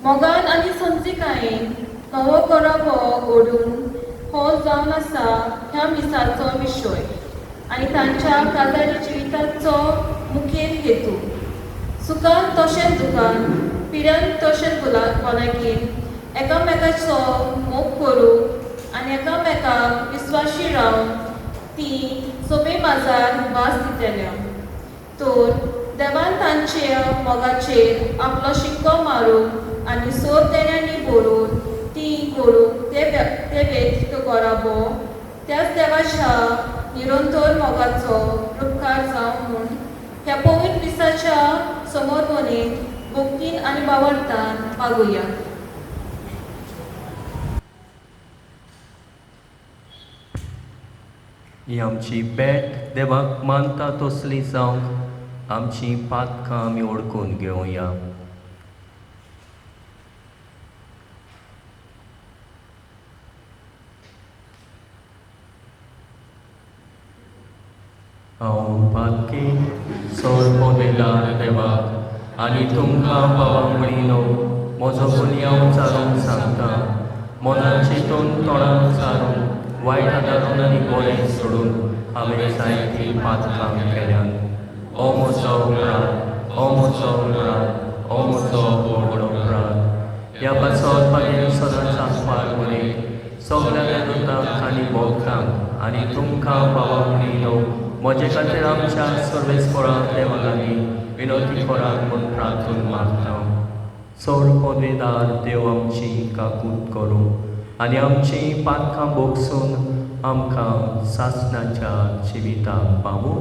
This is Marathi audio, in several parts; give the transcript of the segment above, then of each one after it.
मोगान आनी समजिकायेन नवो करप ओडून हो जावन आसा ह्या मिसाचो विशय आनी तांच्या काजारी जिविताचो मुखेल हेतू. सुखान तशेंच दुखान, पिड्यान तशेंच भलायकेन एकामेकाचो मोग करूंक आनी एकामेकाक विस्वाशी रावन ती सोबे माजार वास दितल्या. तर देवान तांच्या मोगाचेर आपलो शिक्को मारूंक आनी सोर तेण्यांनी बरोवन ती करूंक ते व्यतीत कराबो त्याच देवाच्या निरंतर मोगाचो उपकार जावं म्हूण ह्या पवित्र दिसाच्या समोरवणेंत भक्तीन आनी बावरतान मागुया. ही आमची भेट देवाक मानता तसली जावंक आमची पातकां आमी ओळखून घेवया. हांव पातकी सोर पोदेदार देवाक आनी तुमकां पावंगडीनो म्हजो गुन्यांव चालूंक सांगता. मनान चिंतून तोंडान चालून वायट आदारून आनी बरें सोडून हांवें जायतीं पातकां केल्यान. ओ म्हजो अपराध, ओ म्हजो अपराध, ओ म्हजो व्हड अपराध. ह्या पासत मागीर सदांच आस्पार बरी सगळ्या देवतांक आनी भक्तांक आनी तुमकां पावंगडीनो म्हजे खातीर आमच्या सर्वेस्पराक देवा लागीं विनोती करात म्हूण प्रार्थून मागता. सोर पदवेदार देव आमची काकूट करूं आनी आमची पातकां भोगसून आमकां सासणाच्या जिविताक पावूं.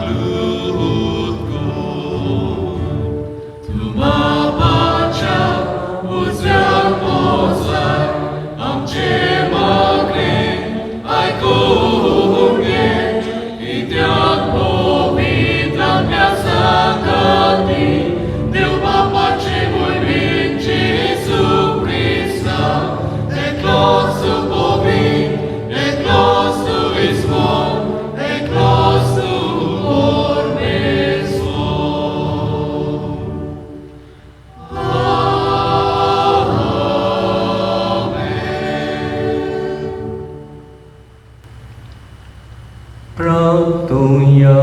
Blue. प्रार्थुया.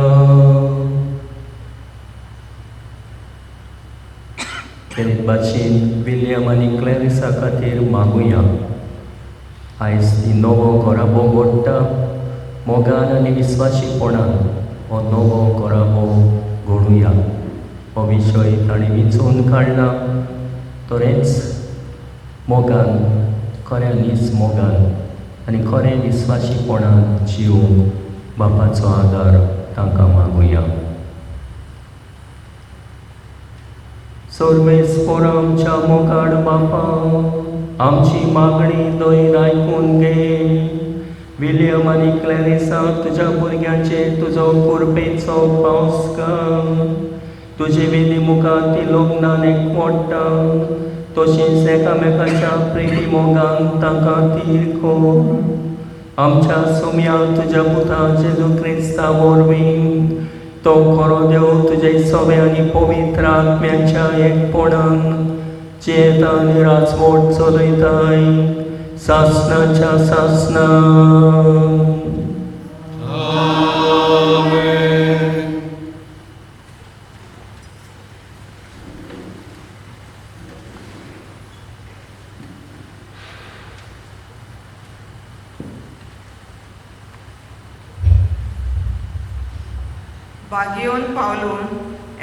तेच भाशेन विलियम आनी क्लॅरिसा खातीर मागुया. आयज ती नवो घोराबो घडटा, मोगान आनी विस्वाशीपणान हो नवो घोराबो घडुया. हो विशय ताणें विचून काडला. तोरेच मोगान, खऱ्यांनीच मोगान आनी खरें विस्वाशीपणान जिवूंक बापाचो आदार तांकां मागुया. सर्वेस्पर आमच्या मोगाड बापा, आमची मागणी दयर आयकून घे. विलियम आनी क्लॅरिसा तुज्या भुरग्यांचेर तुजो कुरपेचो पावस घाल. तुजे वेली मुखार ती लग्नान एकवटा, तशींच एकामेकाच्या प्रेमी मोगान तांकां तीर कर. आमच्या सोम्या तुज्या पुता जेजू क्रिस्ता वरवीं तो खरो देव तुजे सवे आनी पवित्र आत्म्याच्या एकपणान चेत आनी राजवट चलयताय सासणाच्या सासणान. बागयोन पावलून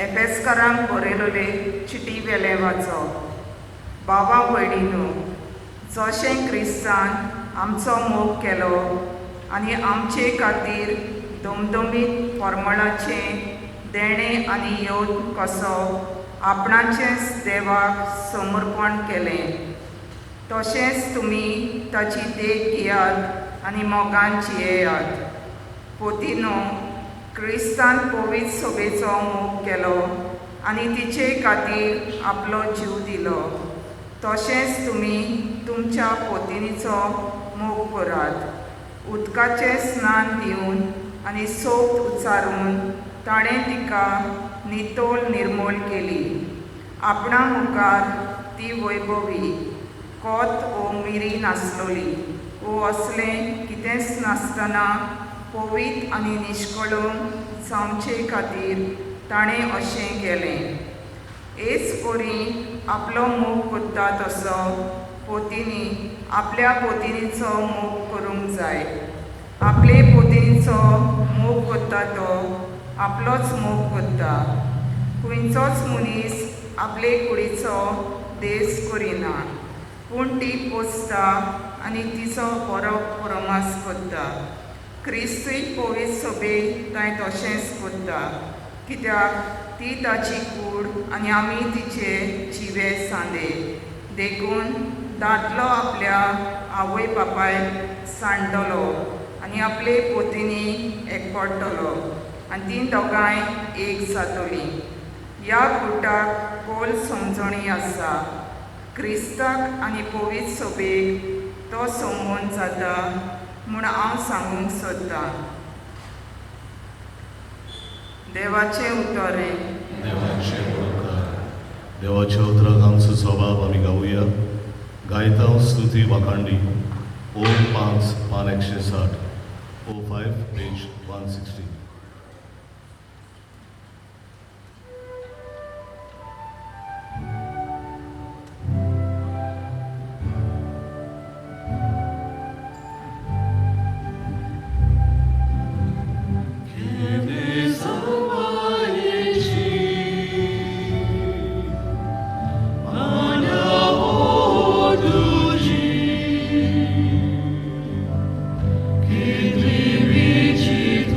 एफेसकारांक बरयलोले चिटी वेले वाचप. बाबा भयणीनो, जशें क्रिस्तान आमचो मोग केलो आनी आमचे खातीर दमदमीत फॉर्मळाचें देणें आनी येवन कसो आपणाचेंच देवाक समर्पण केलें, तशेंच तुमी ताची देख घेयात आनी मोगान जियेयात. पोतिनो, क्रिस्तान पवित्र सभेचो मोग केलो आनी तिचे खातीर आपलो जीव दिलो, तशेंच तुमी तुमच्या पोतिनीचो मोग करात. उदकाचें स्नान दिवन आनी सोब उचारून ताणें तिका नितोल निर्मोल केली. आपणा मुखार ती वैभवी कोत वो मिरी नासलोली वो असलें कितेंच नासतना पवित्र आनी निश्कळूंक जावचे खातीर ताणें अशें केलें. हेच परी आपलो मोग कोत्ता तसो पोतिनी आपल्या पोतिनीचो मोग करूंक जाय. आपले पोतिनीचो मोग कोत्ता तो आपलोच मोग कोत्ता. खंयचोच मनीस आपले कुडीचो देस करिना, पूण ती पोसता आनी तिचो बरो पुरमास कोत्ता. क्रिस्तूय पवित्र सभेक तांय तशेंच कोत्ता, कित्याक ती ताची कूड आनी आमी तिचे जिवे सांदे. देखून दादलो आपल्या आवय बापाय सांडटलो आनी आपले पोतिनी एकपडटलो आनी तीं दोगांय एक जातलीं. ह्या गुटाक खोल समजणी आसा. क्रिस्ताक आनी पवित्र सभेक तो संबंद जाता म्हूण हांव सांगूंक सोदतां. देवाचें उतरें. देवाच्या उतराक आमचो स्वभाव आमी गावुया. गायता स्तुती वाखाणली. ओम 5 पान 160 O5 पेज 160.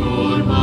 Turba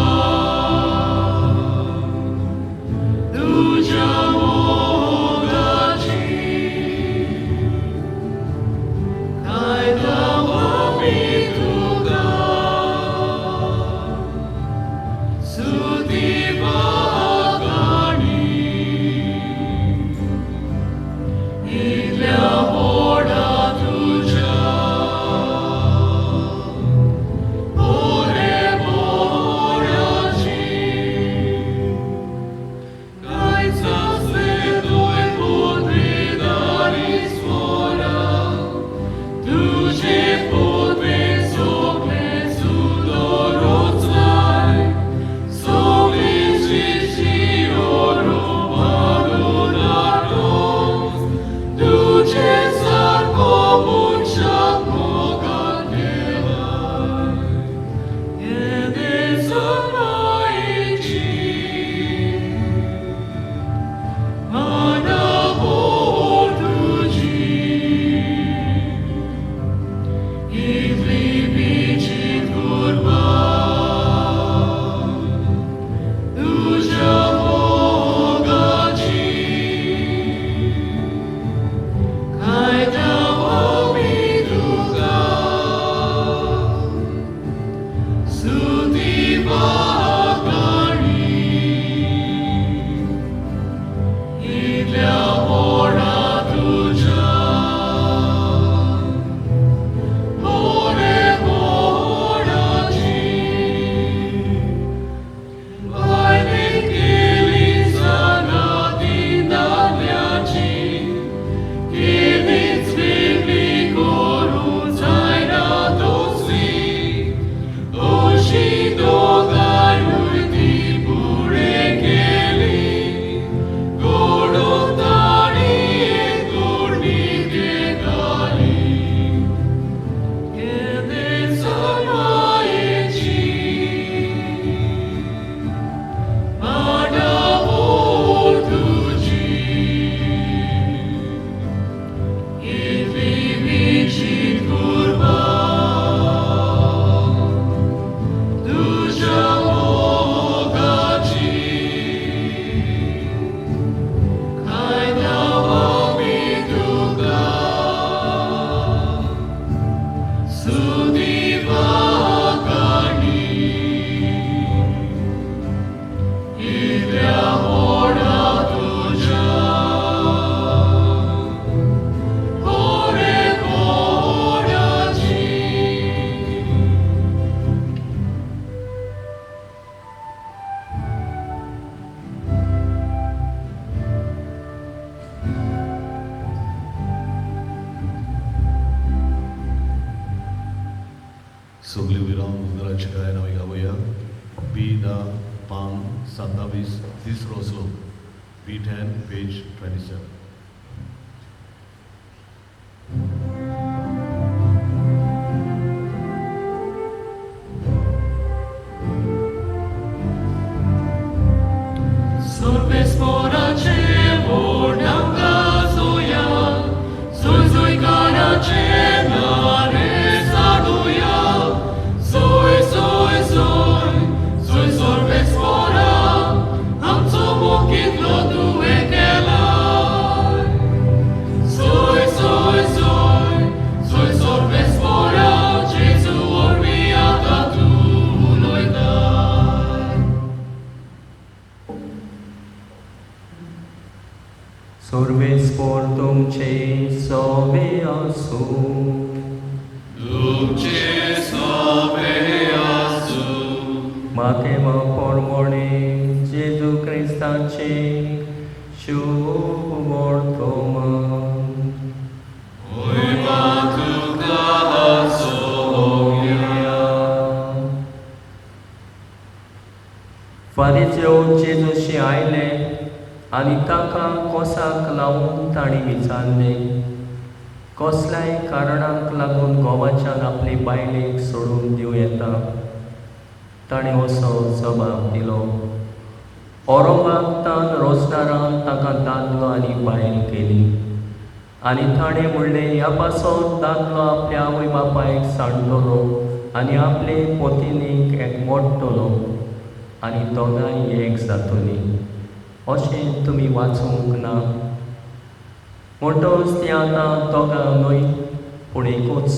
सगळी विराम उजराची गायन आमी गावया. B10 पान 27 तिसरो श्लोक. B10 page 27. Sorbe sportum ce sobe asu. Luce sobe asu. Matema pormone Jesu Christace șubortoma. Oi matuca soia. Farizeu Jezuशी आयले आनी ताका कोसाक लावून ताणी विचारले, कसल्याय कारणाक लागून गोवाच्यान आपले बायलेक सोडून दिवं येता? ताणें असो जबाब दिलो, औरंगाबादान रोजनारान ताका दादलो आनी बायल केली. आनी ताणें म्हणलें, ह्या पासून दादलो आपल्या आवय बापायक सांडलोलो आनी आपले पोतिनीक एकवटतलो आनी दोगांय एक जातलीं. अशें तुमी वाचूंक ना? म्हणटच तीं आतां दोगां न्हय पूण एकूच.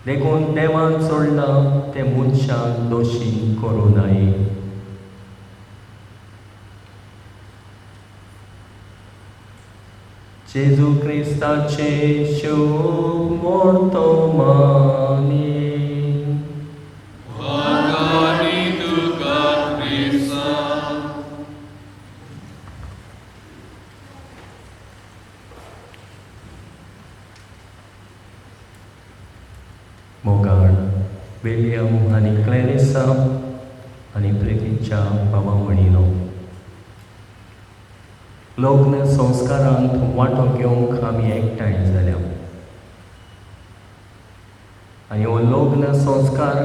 देखून देवान सोडलां ते मनशाक दोशी करूं नये. जेजू क्रिस्ताचे शुभ वर्तमानी. मोगान विलियम आनी क्लॅरिसा आनी प्रितीच्या भावा भयणीनो, लग्न संस्कारांत वांटो घेवंक आमी एकठांय जाल्या. आनी हो लग्न संस्कार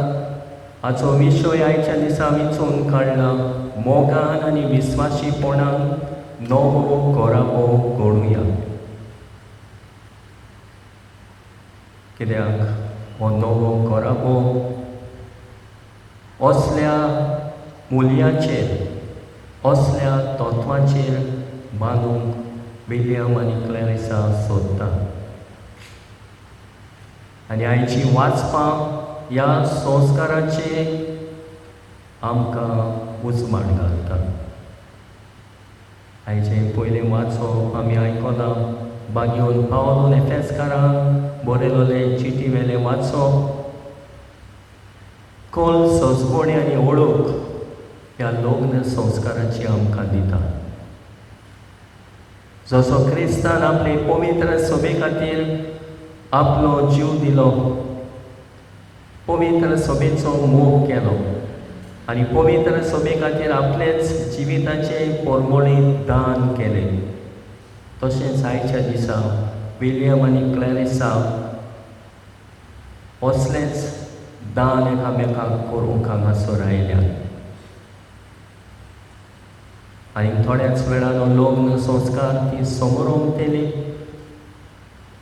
हाचो विशय आयच्या दिसा वेंचून काडला. मोगान आनी विस्वाशीपणान नवो घोराबो घडोवया. कित्याक हो नवो घोराबो असल्या मुलयाचेर, असल्या तत्वाचेर बांदूंक विलियम आनी क्लॅरिसा सोदता. आनी आयची वाचपां ह्या संस्काराचे आमकां उजवाड घालता. आयचें पयलें वाचप आमी आयकलां, बागेवन पावलोन एफेसकारांक बरयलोले चिटी वेलें वाचप. कल सजपणी आनी ओळख ह्या लग्न संस्काराची आमकां दिता. जसो क्रिस्तान आपले पवित्र सभे खातीर आपलो जीव दिलो, पवित्र सभेचो मोग केलो आनी पवित्र सभे खातीर आपलेच जिविताचे परमळीत दान केलें, तशेंच आयच्या दिसा विलियम आनी क्लॅरिसा असलेंच दान एकामेकांक करूंक हांगासर आयल्या. आनी थोड्याच वेळान लग्न संस्कार ती समोर उमटेली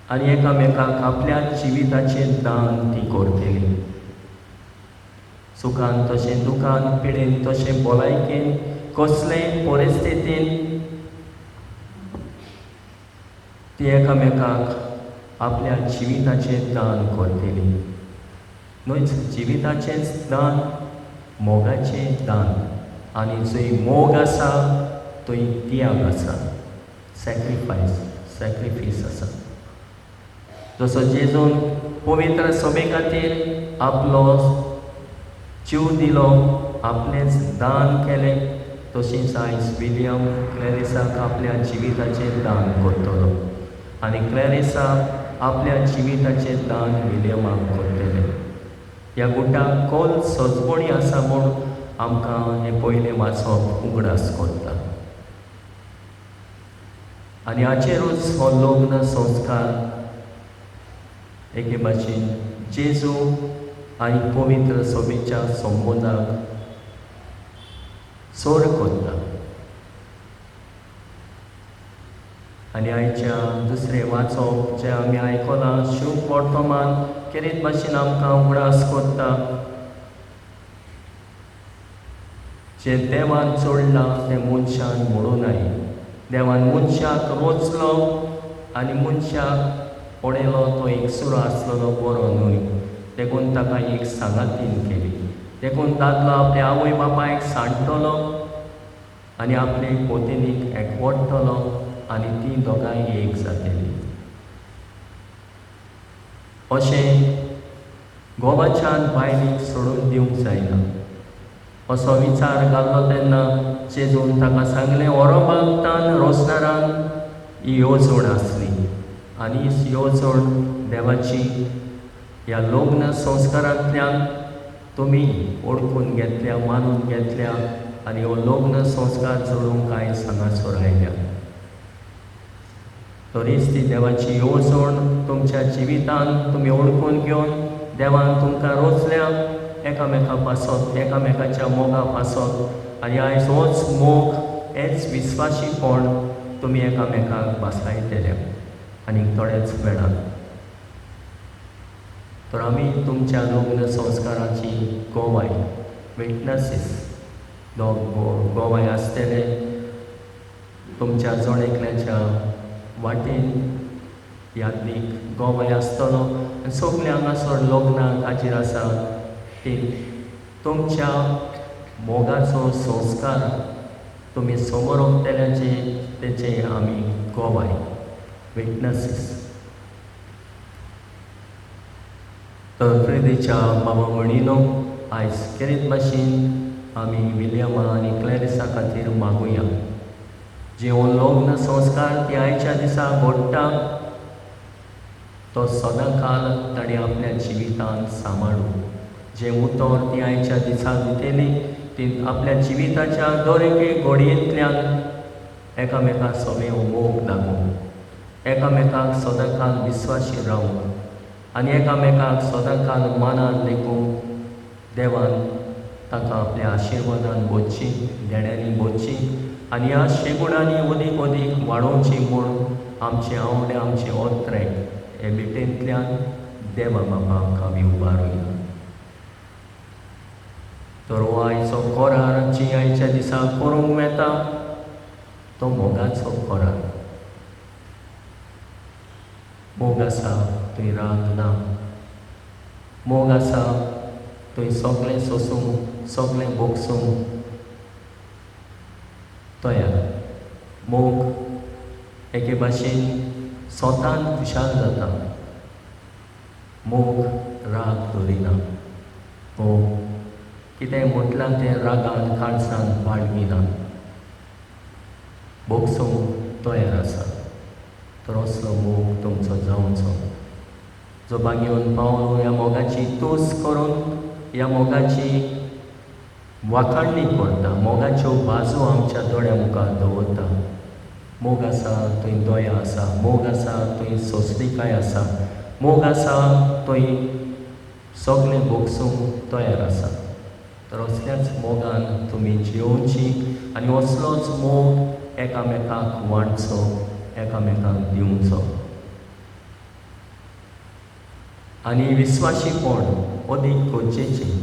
आनी एकामेकांक आपल्या जिविताचें दान ती करतली. सुखान तशें दुखान, पिडेन तशें भलायकेन, कसलेय परिस्थितीन ती एकामेकांक आपल्या जिविताचें दान करतली. न्हूच जिविताचेंच दान, मोगाचें दान. आनी जंय मोग आसा थंय त्याग आसा, सॅक्रिफीस आसा. जसो जेजून पवित्र सभे खातीर आपलो जीव दिलो, आपलेंच दान केलें, तशेंच आयज विलियम क्लॅरिसाक आपल्या जिविताचें दान करतलो आनी क्लॅरिसा आपल्या जिविताचें दान विलियमाक करतलें. ह्या गुटाक खोल सजपणी आसा म्हूण आमकां हें पयलें वाचप उगडास करता. आनी हाचेरूच हो लग्न संस्कार एके भाशेन जेजू आनी पवित्र सभेच्या संबंदाक सोर करता. आनी आयच्या दुसरें वाचप जें आमी आयकलां शुभ वर्तमान केरीत भाशेन आमकां उगडास करता. जें देवान जोडलां तें मनशान मोडूनाय. देवान मनशाक रोचलो आनी मनशाक पडयलो तो एकसुरो आसलेलो बरो न्हय. देखून ताका एक सांगातीन केली. देखून दादलो आपल्या आवय बापायक सांडटलो आनी आपले पोतेनीक एकवटतलो आनी तीं दोगांय एक जातलीं. अशें घोवाच्यान बायलेक सोडून दिवंक जायना असो विचार घाल्लो तेन्ना जेजून ताका सांगलें ओरोबाग तान रोजनारान ही येवजण आसली आनी ही येवजण देवाची ह्या लग्न संस्कारांतल्यान तुमी ओळखून घेतल्या, मानून घेतल्या आनी हो लग्न संस्कार जोडूंक कांय हांगासर आयल्या. तरीच ती देवाची येवजण तुमच्या जिवितांत तुमी ओळखून घेवन देवान तुमकां रोचल्या एकामेका पासत, एकामेकाच्या मोगा पासत आनी आयज होच मोग, हेच विस्वाशीपण तुमी एकामेकाक बासायतले आनी थोड्याच वेळान. तर आमी तुमच्या लग्न संस्काराची गोवाय विटनसीस गोवाय आसतले तुमच्या जण एकल्याच्या वाटेन यादीक गोवाय आसतलो आनी सगळे हांगासर लग्नाक हाजीर आसा ती तुमच्या मोगाचो संस्कार तुमी समोर उरतल्याचे तेचे आमी गोवाय विटनसीस. तर प्रिदेच्या बाबा भयणीनो, आयज केरीत भाशेन आमी विलियमा आनी क्लॅरिसा खातीर मागुया. जे हो लग्न संस्कार ती आयच्या दिसा घडटा तो सदां काल ताणें आपल्या जिवितांत सांबाळूं. जें उतर ती आयच्या दिसा दितेली ती आपल्या जिविताच्या दर एके घडयेंतल्यान एकामेकाक सगळें मोग दाखोवंक, एकामेकाक सदां काल विस्वाशी रावंक आनी एकामेकाक सदां काल मानान लेखूंक देवान ताका आपल्या आशिर्वादान बोदची, देण्यांनी बोदची आनी ह्या शेगुणांनी अदीक अदीक वाडोवची म्हूण आमचे आवडे, आमचे ओत्रेक हे भेटेंतल्यान देवा बापाक आमी उबारुया. तर हो आयचो कोरार जी आयच्या दिसा करूंक मेळटा तो मोगाचो कोरार. मोग आसा थंय राग ना. मोग आसा थंय सगळें सोसूंक, सगळें भोगसूंक तयार. मोग एके भाशेन स्वतान खुशाल जाता. मोग राग धरिना. मोग कितें म्हटलां तें रागान काळजान बाळगिना. भोगसूंक तयार आसा. तर असलो मोग तुमचो जावचो जो बागेवन पावलो ह्या मोगाची तोस करून ह्या मोगाची वाखाणणी करता, मोगाच्यो बाजू आमच्या दोळ्या मुखार दवरता. मोग आसा थंय दया आसा. मोग आसा थंय सोंसणीकाय आसा. मोग आसा थंय सगळें भोगसूंक तयार आसा. तर असल्याच मोगान तुमी जियोवची आनी असलोच मोग एकामेकाक वांटचो, एकामेकाक दिवचो. आनी विस्वाशीपण अदीक गरजेचें.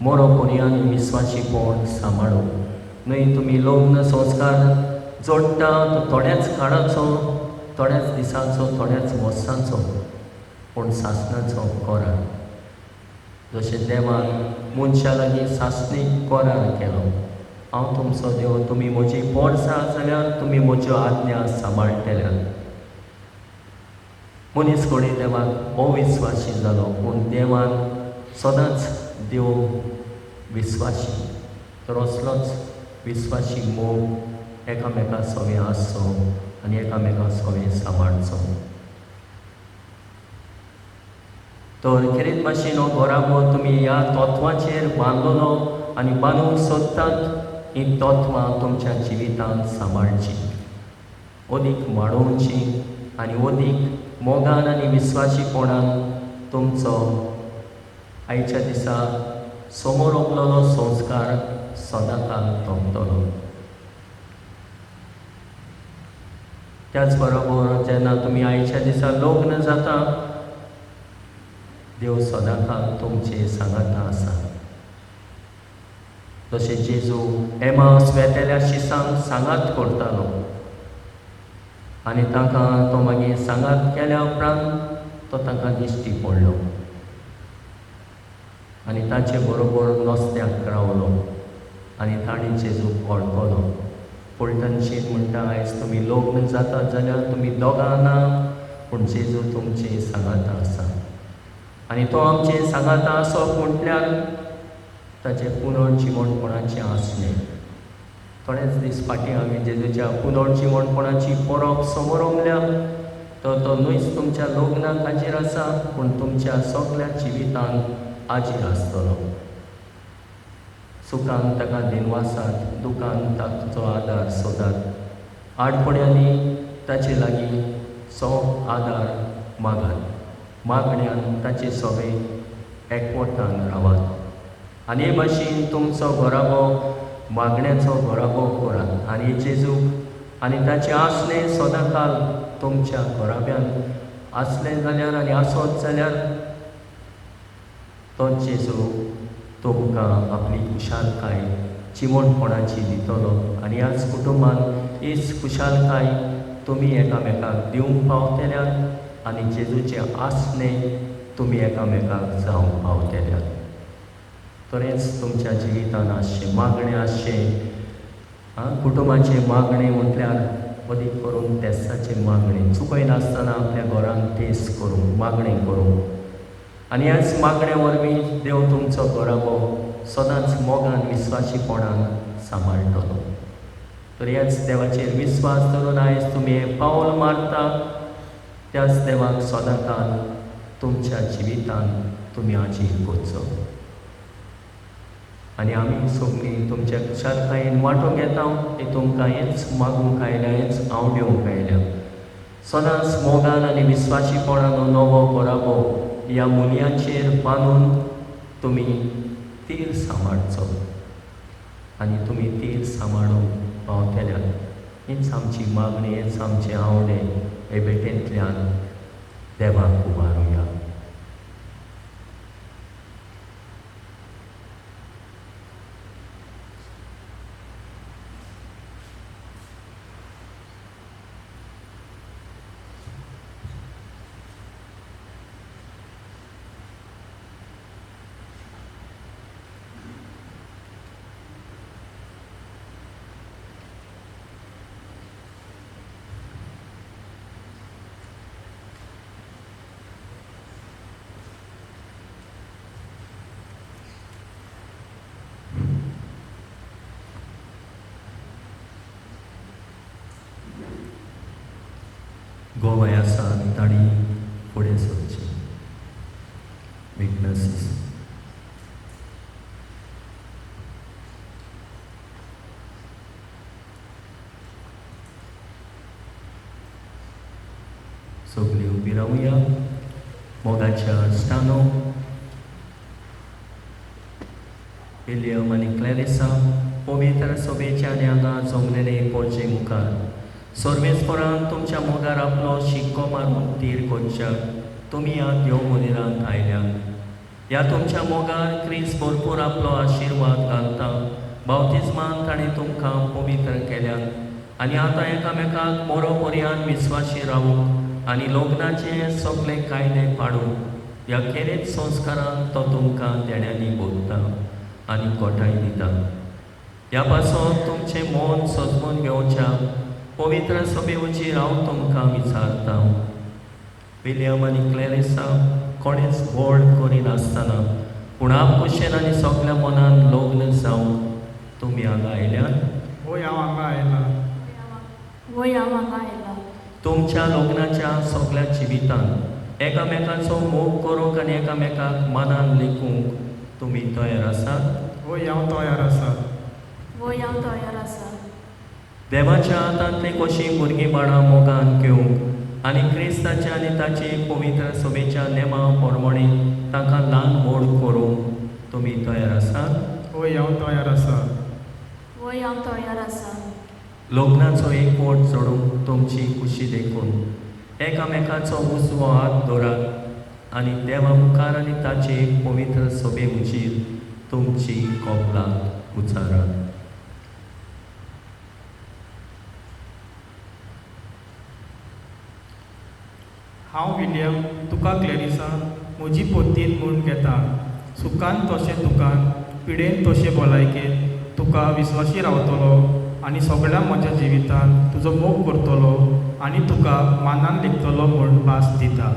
मोरोपणी आनी विस्वाशीपण सांबाळून न्हय तुमी लग्न संस्कार जोडटा तो थोड्याच काळाचो, थोड्याच दिसांचो, थोड्याच वर्सांचो पूण सासणाचो कोरार. जशें देवान मनशा लागीं सासणीक कोरार केलो, हांव तुमचो देव, तुमी म्हजी पोरसां जाल्यार तुमी म्हज्यो आज्ञा सांबाळटल्यात. मनीस कोणी देवाक अविस्वाशी जालो पूण देवान सदांच देव विस्वाशी. तर असलोच विस्वाशी मोग एकामेका सगळें आसचो आनी एकामेका सगळें सांबाळचो. तर खेरीत भाशेन हो घोराबो तुमी ह्या तत्वाचेर बांदलोलो आनी बांदूंक सोदतात ही तत्वां तुमच्या जिवितांत सांबाळची, अदीक वाडोवची आनी अदीक मोगान आनी विस्वासीपणान तुमचो आयच्या दिसा समोर उरलेलो संस्कार सदांकाल तोंपतलो. त्याच बरोबर जेन्ना तुमी आयच्या दिसा लग्न जाता देव सदांकाल तुमचे सांगाता आसा. जशें जेजू एमास वेतेल्या शिसांक सांगात करतालो आनी तांकां तो मागीर सांगात केल्या उपरांत तो तांकां दिश्टी पडलो आनी ताचे बरोबर नुस्त्याक रावलो आनी ताणें जेजूक वळखलो. पुलटनशीन म्हणटा आयज तुमी लग्न जातात जाल्यार तुमी दोगां ना पूण जेजू तुमचे सांगाता आसा आनी तो आमचे सांगाता आसप म्हटल्यार ताचे पुनर्जिवणपणाचें आसलें. थोडेच दीस फाटीं हांवें जेजूच्या पुनर्जिवणपणाची परब समोर उमल्या तर तो न्हयच तुमच्या लग्नाक हाजीर आसा पूण तुमच्या सगळ्या जिवितांत हाजीर आसतलो. सुखान ताका दिनवासात, दुखान ताचो आदार सोदात, आडपड्यांनी ताचे लागीं आदार मागात, मागण्यान ताचे सोबे एकवटान रावात आनी हे भाशेन तुमचो घोराबो मागण्याचो घोराबो करात आनी जेजूक आनी ताचें आसलें सदांकाल तुमच्या घोराब्यान आसलें जाल्यार आनी आसत जाल्यार तो जेजू तुमकां आपली खुशालकाय चिमणपणाची दितलो आनी ह्याच कुटुंबान हीच खुशालकाय तुमी एकामेकाक दिवंक पावतल्यात आनी जेजूचें आसलें तुमी एकामेकाक जावंक पावतल्यात. तरेच तुमच्या जिवितान आसचें, मागणें आसचें, कुटुंबाचें मागणें म्हटल्यार अदीक करून तेसाचें मागणें, चुकय नासतना आपल्या घरांत तेस करूंक, मागणें करूंक आनी ह्याच मागण्या वरवीं देव तुमचो घोराबो सदांच मोगान विस्वासीपणान सांबाळटलो. तर ह्याच देवाचेर विस्वास धरून आयज तुमी हें पावल मारता त्याच देवाक सदांकाल तुमच्या जिवितांत तुमी हाजीर करचो आनी आमी सगळीं तुमच्या खुशालकायेन वांटून घेता. ती तुमकां हेंच मागूंक आयल्या, हेंच हांव दिवंक आयल्या. सदांच मोगान आनी विस्वासीपणान नवो घोराबो ह्या मुलयांचेर बांदून तुमी तीर सांबाळचो आनी तुमी तीर सांबाळूंक पावतल्यात हीच आमची मागणी, हेंच आमचें आवडें. हे भेटेंतल्यान देवाक उबारुया. गोवयासान ताणी फुडें सरचें. विटनसीस सगळीं उबी रावया. मोगाच्या स्टानो विलियम आनी क्लॅरिसा पवित्र सोबेच्या हांगा जमलेले पोरचे मुखार सर्वेस्परान तुमच्या मोगार आपलो शिक्को मारून तीर कोच्या तुमी ह्या देव मंदिरांत आयल्यात. ह्या तुमच्या मोगार क्रिस्त भरपूर आपलो आशिर्वाद घालता. बावतिजमान ताणें तुमकां पवित्र केल्यात आनी आतां एकामेकाक बरोबऱ्यान विस्वासी रावूंक आनी लग्नाचे सगळे कायदे पाडूंक ह्या खेरेत संस्कारान तो तुमकां देण्यांनी बोधता आनी गोठाय दिता. ह्या पासून तुमचें मन सजमून घेवच्या पवित्र सभेवचेर हांव तुमकां विचारता. विलियम आनी क्लॅरिसा कोणेच व्हड करिनासतना पूण आपकुशेन आनी सगळ्या मनान लग्न जावंक तुमी हांगा आयल्यात. होय हांव हांगा आयला. वय हांव हांगा आयला. तुमच्या लग्नाच्या सगळ्या जिवितांत एकामेकाचो मोग करूंक आनी एकामेकाक मनान लेखूंक तुमी तयार आसात? होय हांव तयार आसा. वय हांव तयार आसा. देवाच्या हातांतली कशी भुरगीं बाळां मोगान घेवंक आनी क्रिस्ताच्या आनी ताचे पवित्र सभेच्या नेमां प्रमाणे ताका ल्हान व्हड करूंक तुमी तयार आसात? होय हांव तयार आसा. वय हांव तयार आसा. लग्नाचो एकवट जोडूंक तुमची खुशी देखून एकामेकाचो उजवो हात धरात आनी देवा मुखार आनी ताचे पवित्र सभे उचीर तुमची कपलां उचारात. हांव विलियम तुका क्लॅरिसा म्हजी पोतीन म्हूण घेता. सुखान तशें दुखान, पिडेन तशें भलायकेन तुका विस्वासी रावतलो आनी सगळ्या म्हज्या जिवितान तुजो मोग करतलो आनी तुका मानान लेखतलो म्हूण भास दिता.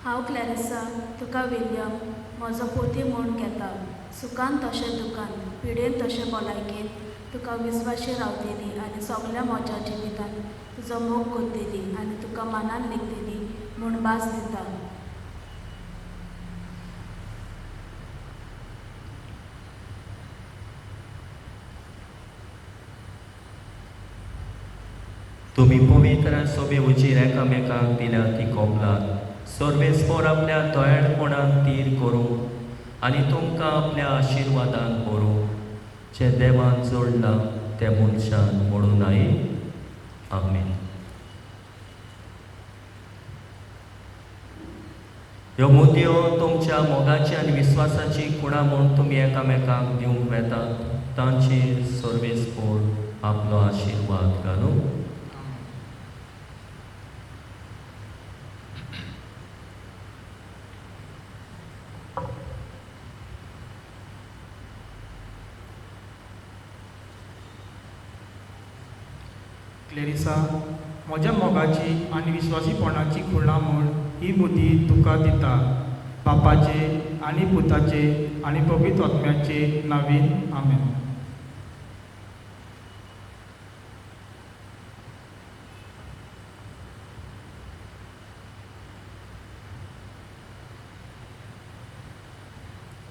हांव क्लॅरिसा तुका विलियम म्हजो पोती म्हूण घेता. सुखान तशें दुखान, पिडेन तशें भलायकेन तुका विस्वाशी रावतली आनी सगळ्या म्हज्या जिवितान तुजो मोग करतली आनी तुका मानान लेखतली म्हूण भास दिता. तुमी पवित्र सोबे उचीर एकामेकांक दिल्या ती कपलात सर्वेस्पर आपल्या तोयणपणान तीर करूंक आनी तुमकां आपल्या आशिर्वादान भरूंक जे देवान जोडलां ते मनशान मोडूं नाये. आमीन. ह्यो मुदयो तुमच्या मोगाची आनी विस्वासाची खुणां म्हूण तुमी एकामेकांक दिवंक वेतात. तांचेर सर्वेस्पर आपलो आशिर्वाद घालूं. क्लॅरिसा म्हज्या मोगाची आनी विस्वासीपणाची खुणां म्हूण ही मुदी तुका दिता. बापाचे आनी पुताचे आनी पवित्र आत्म्याचे नांवीन. आमेन.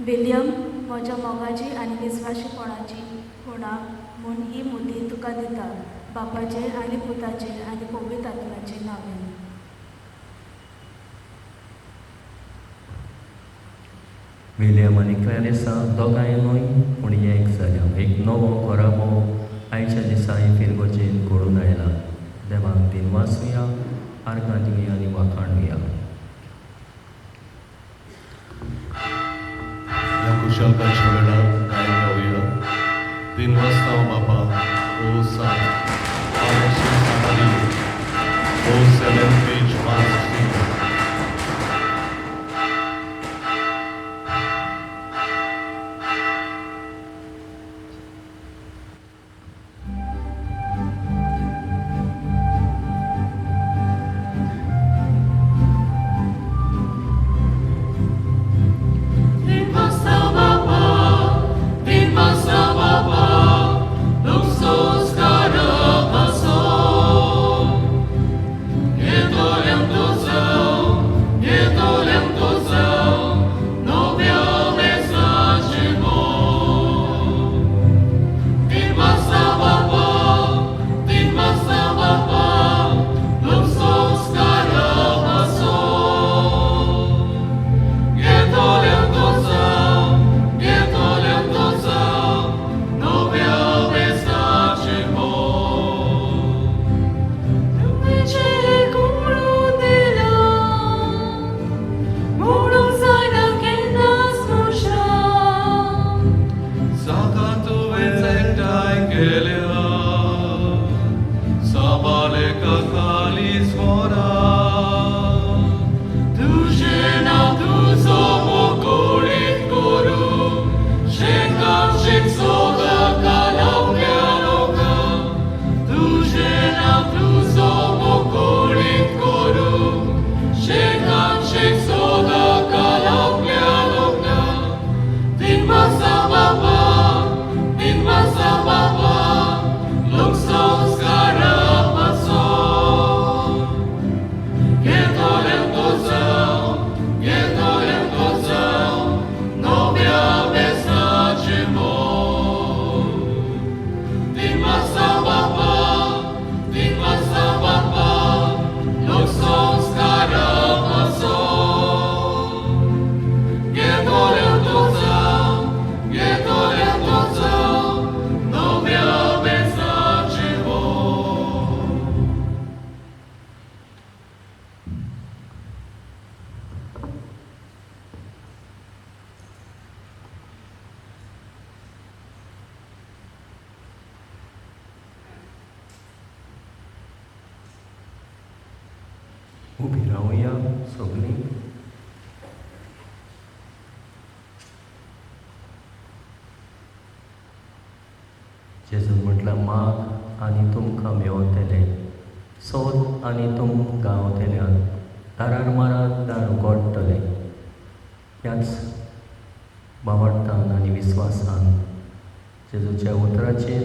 विलियम म्हज्या मोगाची आनी विस्वासीपणाची खुणां म्हूण ही मुदी तुका दिता. बापाचे आनी पुताचे आनी पवित्र आत्म्याचे नांवें. विलियम आनी क्लॅरिसा दोगांयनूय पुणयेक जाल्या. एक नवो घराबो आयच्या दिसा फिरगोचेन घडून आयला. देवाक दिन वाचुया, आर्गां दिवया आनी वाखाणुया. या कुशलकाच्या वेळार गायन गावया. दिनवासता बापा ओ सात ओ 7 page 116. Luxus cara passou, e उबी रावया सगळीं. जेजून म्हटलं माग आनी तुमकां मेवतले, सोद आनी तुमकां गावतल्यान, दारार मारात दार उगडटले. ह्याच भावार्थान आनी विस्वासान जेजूच्या उतराचेर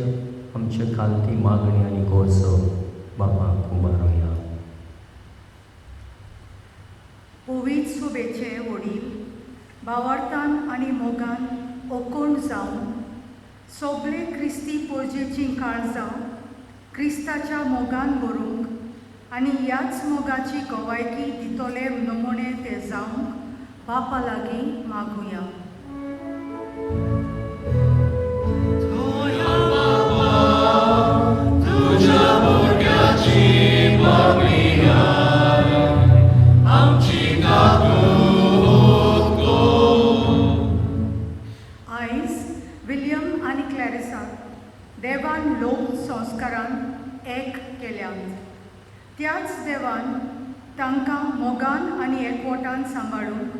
आमचे खालती मागणी आनी गोरसो बापाक उबारुया. पवित्र सुबेचे वडील भावार्थान आनी मोगान ओकोण जावन सगळे क्रिस्ती पोरजेचीं काळजां क्रिस्ताच्या मोगान भरूंक आनी ह्याच मोगाची गोवायकी दितले नमुने ते जावंक बापा लागीं मागुया. आयज विल्यम आनी क्लॅरिसाक देवान लोक संस्कारान एक केल्यात. त्याच देवान तांकां मोगान आनी एकवटान सांबाळूंक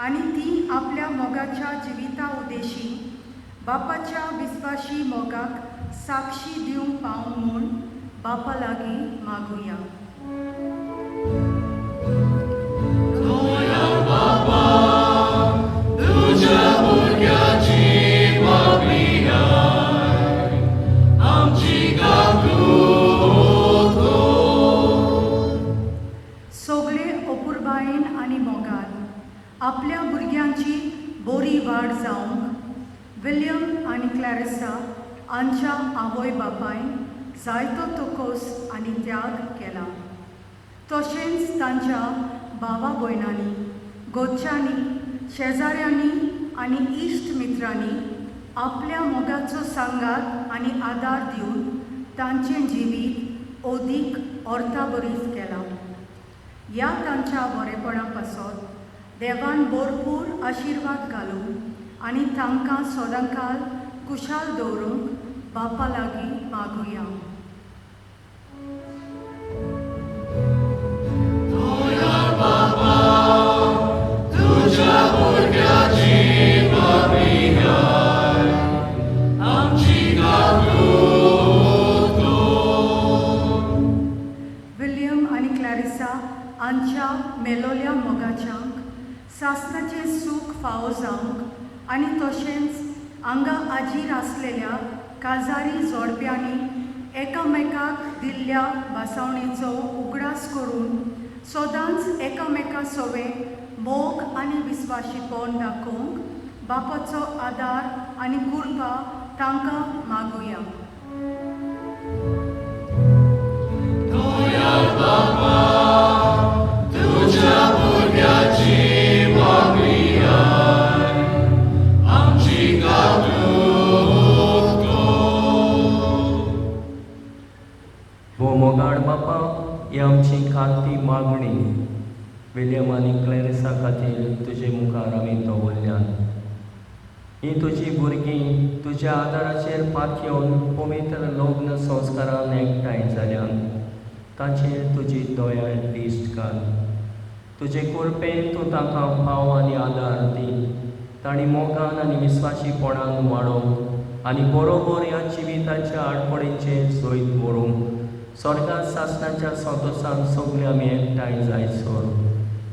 आनी ती आपल्या मोगाच्या जिविता उदेशी बापाच्या विस्वाशी मोगाक साक्षी दिवंक पावंक म्हूण बापा लागीं मागुया. सगळे अपुरबायेन आनी मोगान आपल्या भुरग्यांची बरी वाड जावंक विल्यम आनी क्लॅरिसा हांच्या आवय बापायन जायतो तोकोस आनी त्याग केला. तशेंच तांच्या भावा भयणांनी, गोच्च्यांनी, शेजाऱ्यांनी आनी इश्ट मित्रांनी आपल्या मोगाचो सांगात आनी आदार दिवन तांचें जिवीत अदीक ऑर्थाबरीत केलां. ह्या तांच्या बरेपणा पासत देवान भरपूर आशिर्वाद घालूं आनी तांकां सदांकाल कुशाल दवरूंक बापा लागीं मागुया. विल्यम आनी क्लॅरिसा हांच्या मेलोल्या मोगाच्यांक सासणाचें सूख फावो जावंक आनी तशेंच हांगा आजीर आसलेल्या काजारी जोडप्यांनी एकामेकाक दिल्ल्या भासावणेचो उगडास करून सदांच एकामेका सोवे मोग आनी विस्वाशीपण दाखोवंक बापाचो आदार आनी कृपा तांकां मागुया. वो मोगाड बापा, ही आमची खाती मागणी विल्यम आनी क्लॅरिसा खातीर तुजे मुखार आमी दवरल्यान. ही तुजी भुरगीं तुज्या आदाराचेर पातयेवन पवित्र लग्न संस्कारान एकठांय जाल्यान ताचेर तुजी दया दिश्ट घाल. तुजे कृपेन तूं तांकां पाव आनी आदार दी. तांणी मोगान आनी विस्वाशीपणान वाडोवंक आनी बरोबर ह्या जिविताच्या आडपडीचेर सोयत व्हरूंक स्वर्गांत सासणाच्या संतोशान सगळे आमी एकठांय जायसर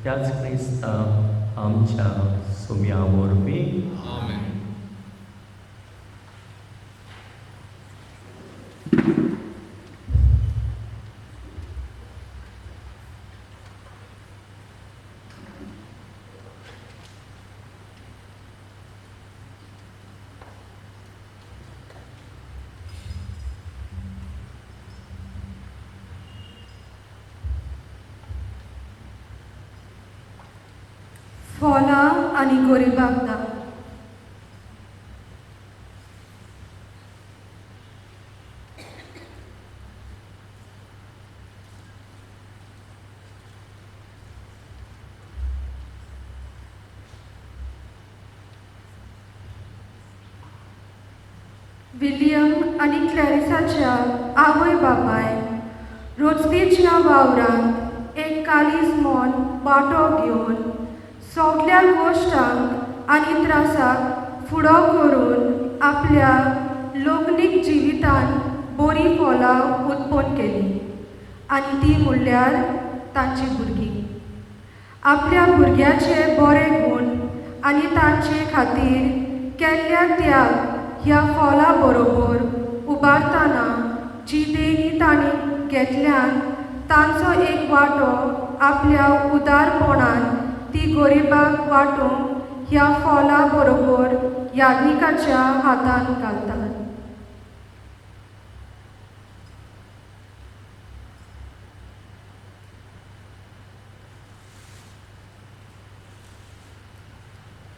त्याच क्रिस्ता आमच्या सुम्या वरवीं. फोला आनी गोरिबागदा. विलियम आनी क्लॅरिसाच्या आवय बापाय रोजतेच्या वावरांत एक कालीज मोन वांटो घेवन सगळ्या गोश्टांक आनी त्रासाक फुडो करून आपल्या लोकनीक जिवितान बरी फळां उत्पन्न केली आनी ती म्हणल्यार तांची भुरगीं. आपल्या भुरग्याचे बरे गूण आनी तांचे खातीर केल्ल्या त्याग ह्या फळां बरोबर उबारतना जी देणी तांणी घेतल्यान तांचो एक वांटो आपल्या उदारपणान ती गरिबांक वांटूंक ह्या फळां बरोबर याज्ञिकाच्या हातान घालतात.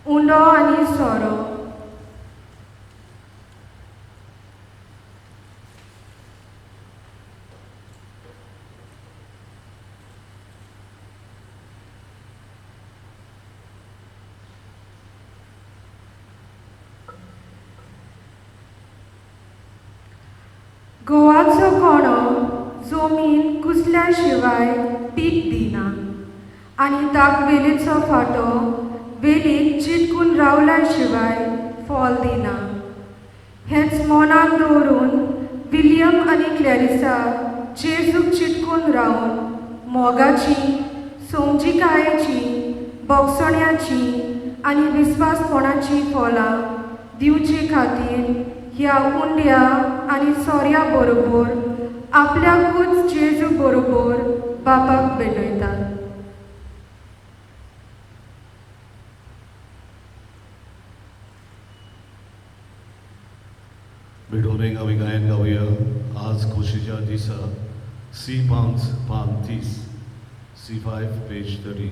उंडो आनी सोरो. गोवाचो कोणो जमीन कुसल्या शिवाय पीक दिना आनी दाखवेलीचो फाटो वेलीत चिटकून रावल्या शिवाय फॉल दिना. हेंच मनाक दवरून विलियम आनी क्लॅरिसा जेजूक चिटकून रावन मोगाची, समजिकायेची, बोगसण्याची आनी विस्वासपणाची फळां दिवचे खातीर ह्या उंड्या आनी सोऱ्या बरोबर आपल्याकूच जेजू बरोबर बापाक भेटयतात. भेटोवणेक आमी गायन गावया. आज खोशेच्या दिसा C5 पान 30 C5 पेज 30.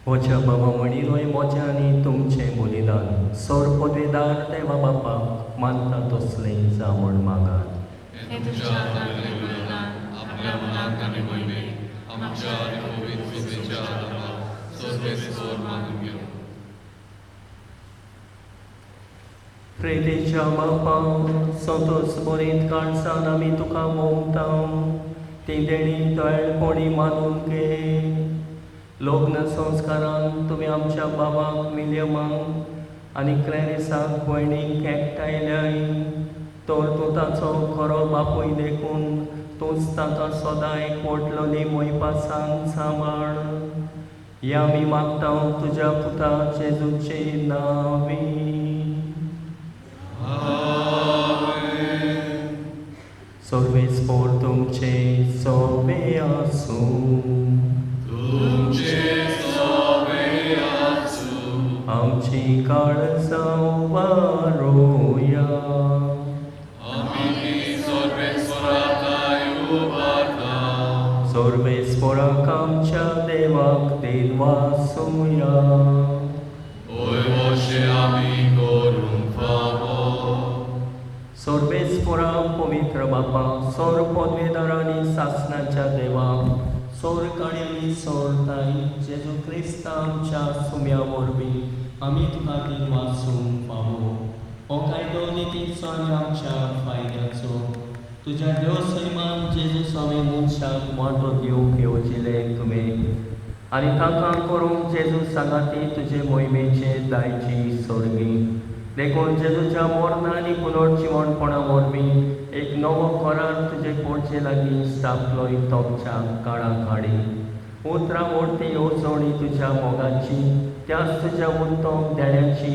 म्हज्या बाबा म्हणिलोय मोचे आनी तुमचें बलिदान सोर पदवेदार देवा बापाक मानता तसलें जावण मागात. हे तुझ्या हातांतलें बलिदान आपल्या मनाक आनी मोहिमेक आमच्या आनी पवित्र सुबेच्या आदाराक सर्वेस्वर मागून घेवं. प्रेतेच्या बापा सोतोस बरेंत काळजान आमी तुका मोगता. ती देणी तळपणी मानून घे. लग्न संस्कारान तुमी आमच्या बाबाक विलियमाक आनी क्लॅरिसाक भयणीक एकठांयल्याय. तर तूं ताचो खरो बापूय देखून तूंच ताका सदां एकवटलोली मोयपासान सांबाळ. ह्या आमी मागता तुज्या पुता जेजूचे नांवी. सर्वेस्पोर तुमचे सोबे आसूं. आमची काळजां वारोया. सर्वेस्पोराक आमच्या देवाक देवासूया. आमी सर्वेस्परा पवित्र बापा, सौर पदवेदार आनी सासणाच्या देवा, सौर काणी आनी सौर ताई, जेजू क्रिस्त आमच्या सुम्या वरवीं आमी तुका दिन वाचूंक पावो. हो कायदो नितीचो आनी आमच्या फायद्याचो. तुज्या देव सैमान जेजू स्वामी मनशाक वांटो दिवंक येवजिले तुवें आनी ताका करूंक जेजू सांगाती तुजे मोहिमेचे दायची सर्गी. देखून जेजूच्या मरणा आनी पुनर्जिवणपणा वरवीं एक नवो करार तुजे पोरचे लागीं स्थापलोय तोपच्या काळा काडी. उतरां मोडटी येवजणी तुज्या मोगाची, त्याच तुज्या उत्तम देण्याची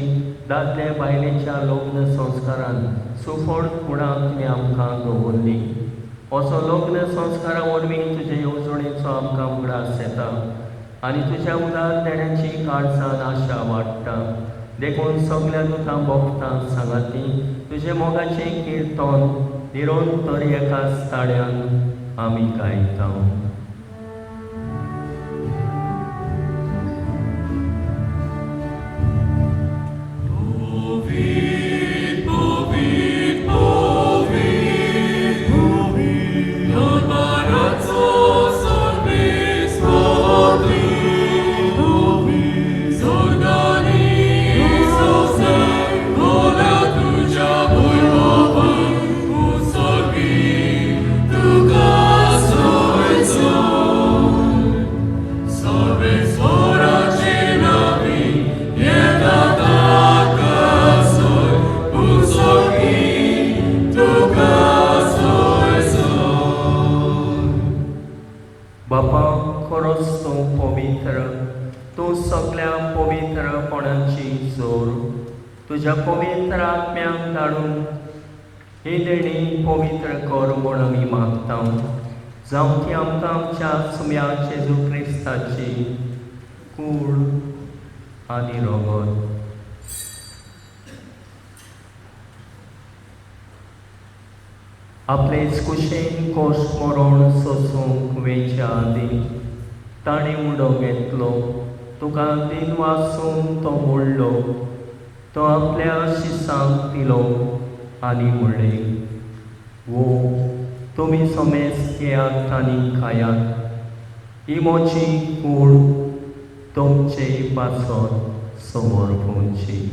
दादले बायलेच्या लग्न संस्कारान सुफळपणाक तुवें आमकां दवरली. असो लग्न संस्कारा वरवीं तुजे येवजणेचो आमकां उगडास येता आनी तुज्या उदार देण्याची काळजान आशा वाडटा. देखून सगल्या दुतां भोगतां सांगाती तुजे मोगाचें किर्तन निरंतर एकाच ताळ्यान आमी गायता. बापा, खरोच तूं पवित्र, तूं सगळ्या पवित्रपणाची जोर. तुज्या पवित्र आत्म्याक धाडून ही देणी पवित्र कर म्हूण आमी मागता. जावं ती आमकां आमच्या सुम्या जेजू क्रिस्ताची कूड आनी रगत. आपलेच कुशेन कोश्ट मरण सोसूंक वेच्या आदीं ताणें उडो घेतलो. तुका दिन वाचून तो मोडलो. तो आपल्या शिसांक दिलो आनी म्हणलें, वो तुमी समेज घेयात आनी खायात. ही म्हजी कूड तुमचे पासत समर्पणची.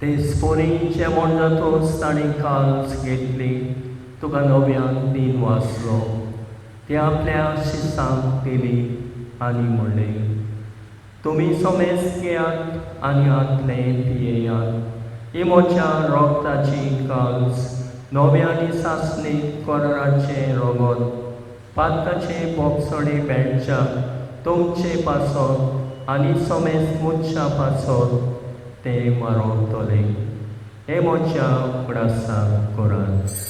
ते स्पोरींचे मोडजातूच ताणें काल्स घेतली. तुका नव्यान दिन वाचलो. ते आपल्या शिसांक दिली आनी म्हणलें, तुमी समेज घेयात आनी आदले पियेयात. ही म्हज्या रोगताची काल्स, नवे आनी सासणीक कराराचे रगत, पातकाचे बोगसणे बेळच्या तुमचे पासत आनी समेज मुच्या पासत ते मारवतले. हे म्हज्या उगडासाक करात.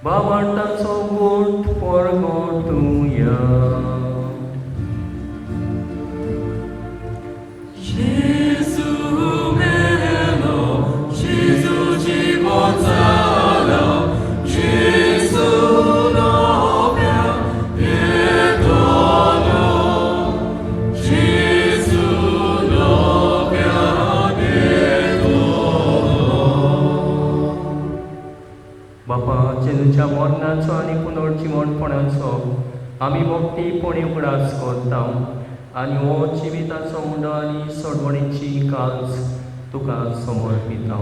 भावार्थाचो गोठ परगटुया. बापा, जेजूच्या मरणाचो आनी पुनर्जिवणपणाचो आमी भक्तीपणी उगडास करता आनी हो जिविताचो उंडो आनी सोडवणेची काल्स तुका समर्पिता.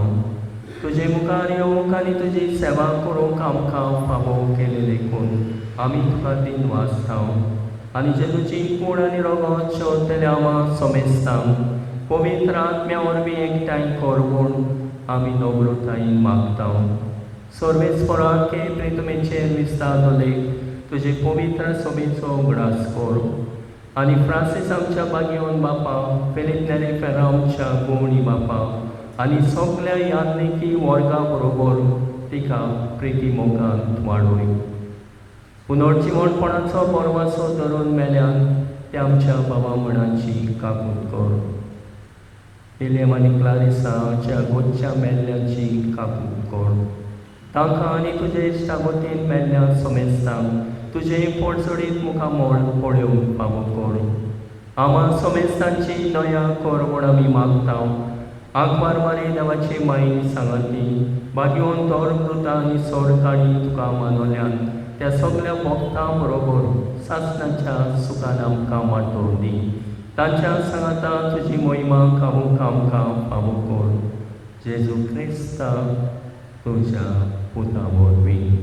तुजे मुखार येवंक आनी तुजी सेवा करूंक आमकां फावो केले देखून आमी तुका दिन वाचता आनी जेजूची कूड आनी रगत शेवतेल्या आमां समेजता. पवित्र आत्म्या वरवीं एकठांय कर म्हूण आमी नम्रतायेन मागता. सर्वेस्पराके प्रितमेचेर विस्तार जाले तुजे पवित्र सभेचो उगडास कर आनी फ्रांसीस आमच्या बागेवन बापा, फिलीप नेरे फेरा आमच्या गोवणी बापा आनी सगल्या यात्रेकी वर्गां बरोबर तिका प्रिती मोगान वाडोय. पुनर्जीवणपणाचो परवासो धरून मेल्यान ते आमच्या बाबा मनाची काकूट कर. विलियम आनी क्लारिसाच्या गोडच्या मेल्ल्याची काकूट कर. तांकां आनी तुजे इश्टागोतीन मेल्ल्या समेस्तांक तुजे पडसडीत मुखामोळ पळोवंक फावो कर. आमा समेस्तांची दया कर म्हूण आमी मागता. आंकवार मारी देवाची माई सांगाती बागेवन दर मृता आनी सोड काडी तुका मानवल्यान त्या सगल्या भक्तां बरोबर सासणाच्या सुखान आमकां वांटोवन दी. तांच्या सांगाता तुजी मोहिमा कामूक आमकां फावो कर. जेजू क्रिस्ता तुज्या पुता वरवीं.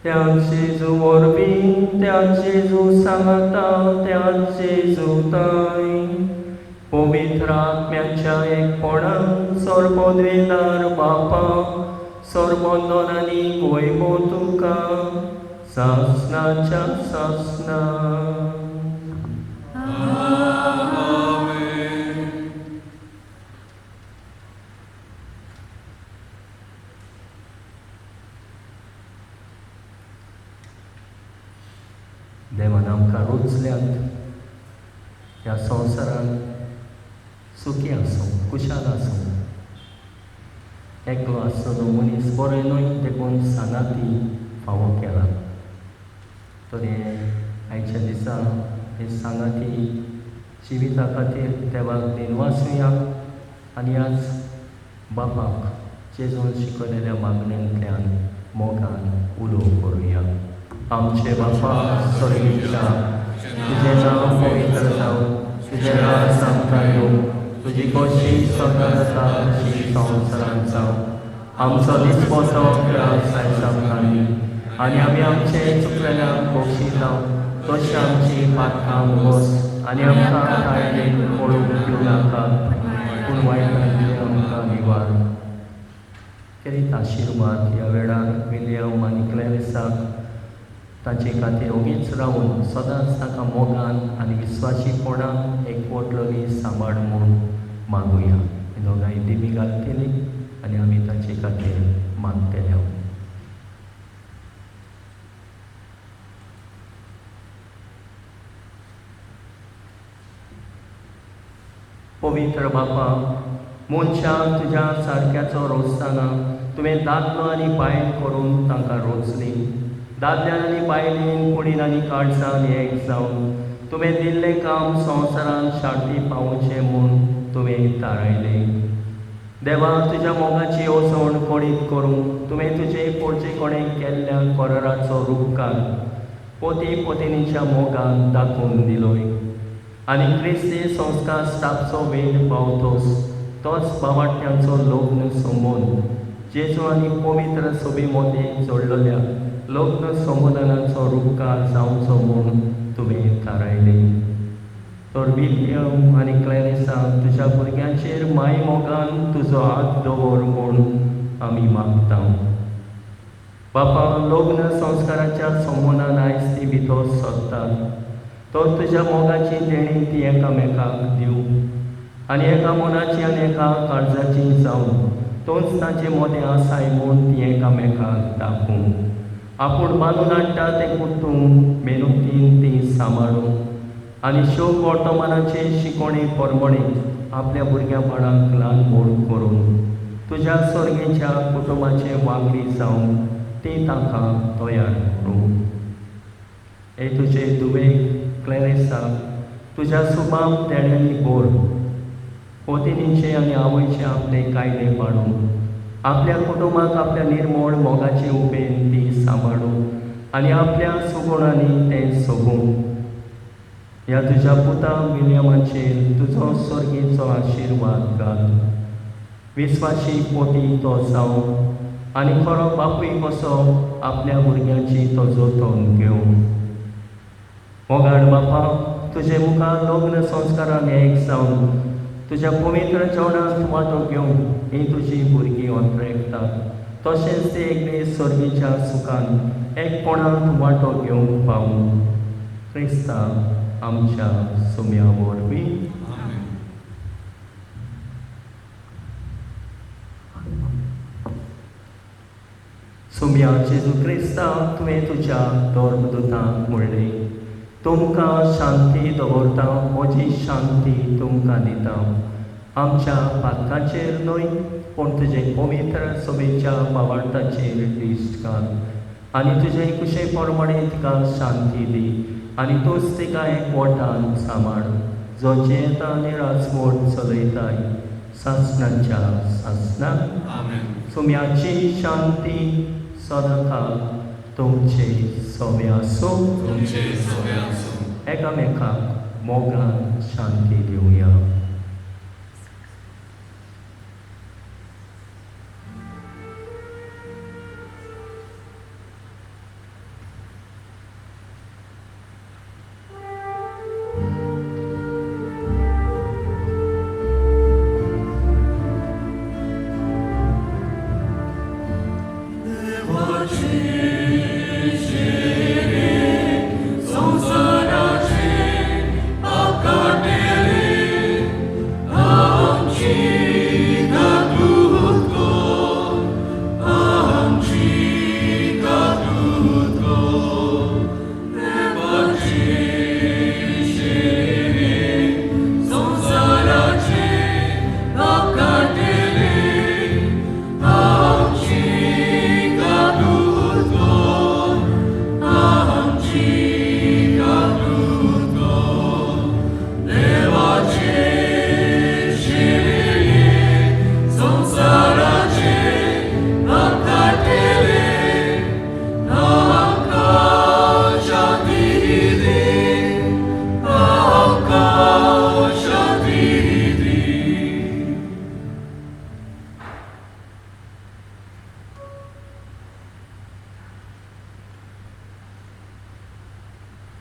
त्या जेजू वरवीं, त्या जेजू सांगाता, त्या जेजू ताई पवित्र आत्म्याच्या एकपणान सर्वोद्वेदार बापा सर्वोन्नोनांनी गोयमो तुका सासणाच्या सासणा. देवान आमकां रुचल्यात ह्या संवसारान सुखी आसूं कुशाल आसूं. एकलो आसलो मनीस बरो न्हय देखून सांगाती फावो केला. तरी आयच्या दिसा हे सांगाती जिविता खातीर देवाक दिनवासुया आनी आज बापाक जेजून शिकयलेल्या मागण्यांतल्यान मोगान उलो करुया. आमचे बापा स्वर्गीच्या, तुजें नांव पवित्र जावं, तुजें राज आमकां येवं, तुजी कशी स्वर्गांत जाता तशी संवसारांत जावं. आमचो दिसपतो आज आमकां दी आनी आमी आमचे चुकलेल्यांक बक्षितां तशी आमची पातकां वस आनी आमकां कायदेन पळोवंक दिवं नाका पूण वायटांतल्यान आमकां निवार. करीत आशिर्वाद ह्या वेळार विलियम आनी क्लॅरिसाक ताचे खातीर ओगीच रावन सदांच ताका मोगान आनी विस्वासीपणान एकवटलेली सांबाळ म्हूण मागुया. हे दोगांय दिमी घालतली आनी आमी ताचे खातीर मागतले. पवित्र बापा, मनशाक तुज्या सारक्याचो रोजताना तुवें दादलो आनी बायल करून तांकां रोचली. दादल्यान आनी बायलेन कुडीन आनी काळजान एक जावन तुवें दिल्लें काम संवसारान शांती पावोवचें म्हूण तुवें थारायलें. देवा, तुज्या मोगाची ओसवण कोडीत करूंक तुवें तुजे पोरचे कोणें केल्ल्या कोराराचो उपकार पोती पोतिनीच्या मोगान दाखोवन दिलोय. आनी क्रिस्ती संस्कार स्टापचो वेळ पावतोस तोच बावाट्यांचो लग्न संबोध जेजू आनी पवित्र सोबी मदें जोडलेल्या लग्न संबोधनाचो उपकार जावचो म्हूण तुवें थारायलें. तर विलियम आनी क्लॅरिसा तुज्या भुरग्यांचेर माय मोगान तुजो हात दवर म्हूण आमी मागता. बापा, लग्न संस्काराच्या संबंधान आयज ती भितर सोदतात तर तुज्या मोगाची देणी ती एकामेकाक दिवं आनी एका मनाची आनी एका काळजाची जावन तोच तांचे मोदें आसाय म्हूण ती एकामेकाक दाखोवं. आपूण बांदून हाडटा तें कुटूंब मेहनतीन ती सांबाळूं आनी शोक वर्तमानाचे शिकोणे परमणे आपल्या भुरग्यापणाक ल्हान व्हड करून तुज्या सर्गेच्या कुटुंबाचे वांगडी जावन ती तांकां तयार करूं. हे तुजे दुवे क्लॅरिसा तुज्या सुबाम तेण्यांनी बोर पोतिनीचे आनी आवयचे आपले कायदे पाडून आपल्या कुटुंबाक आपल्या निर्मळ मोगाचे उपेन ती सांबाळूं आनी आपल्या सुगुणांनी तें सोगूं. ह्या तुज्या पुता विलियमाचेर तुजो स्वर्गीचो आशिर्वाद घाल. विस्वासी पोती तो जावं आनी खरो बापूय कसो आपल्या भुरग्यांची तो जोतोन घेवं. मोगाड बापा, तुजे मुखार लग्न संस्कारान एक जावन तुज्या पवित्र जेवणांत वांटो घेवंक ही तुजी भुरगीं अंतरेकतात. तशेंच ते एकले सर्गीच्या सुखान एकपणांत वांटो घेवंक पावूं. क्रिस्ता आमच्या सुम्या वरवीं. सुम्या जेजू क्रिस्तांव तुवें तुज्या धर्मदुतांक म्हणलें, तुमकां शांती दवरता, म्हजी शांती तुमकां दिता. आमच्या पातकाचेर न्हय पूण तुजे पवित्र सोबेच्या वावरताचेर दिश्ट घाल आनी तुजे कुशे प्रमाणे तिका शांती दी आनी तूंच तिका एकवटान सांबाळ, जो जेता आनी राजमोट चलयताय सासणाच्या सासणाक. सुम्याची शांती सदांकाळ तुमचे सोबे आसूं. एकामेकाक मोगान शांती दिवया.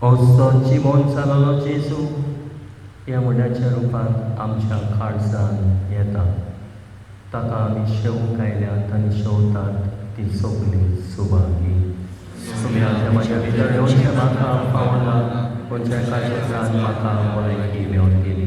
असो जिवोन जालोलो जेजू ह्या मुडाच्या रुपांत आमच्या काळजान येता. ताका आमी शेवंक आयल्यात आनी शेवतात ती सगळी सुभागी. सुम्या म्हज्या भितर येवचें म्हाका पावना, पूण एका क्षेत्रान म्हाका भलायकी मेळून गेली.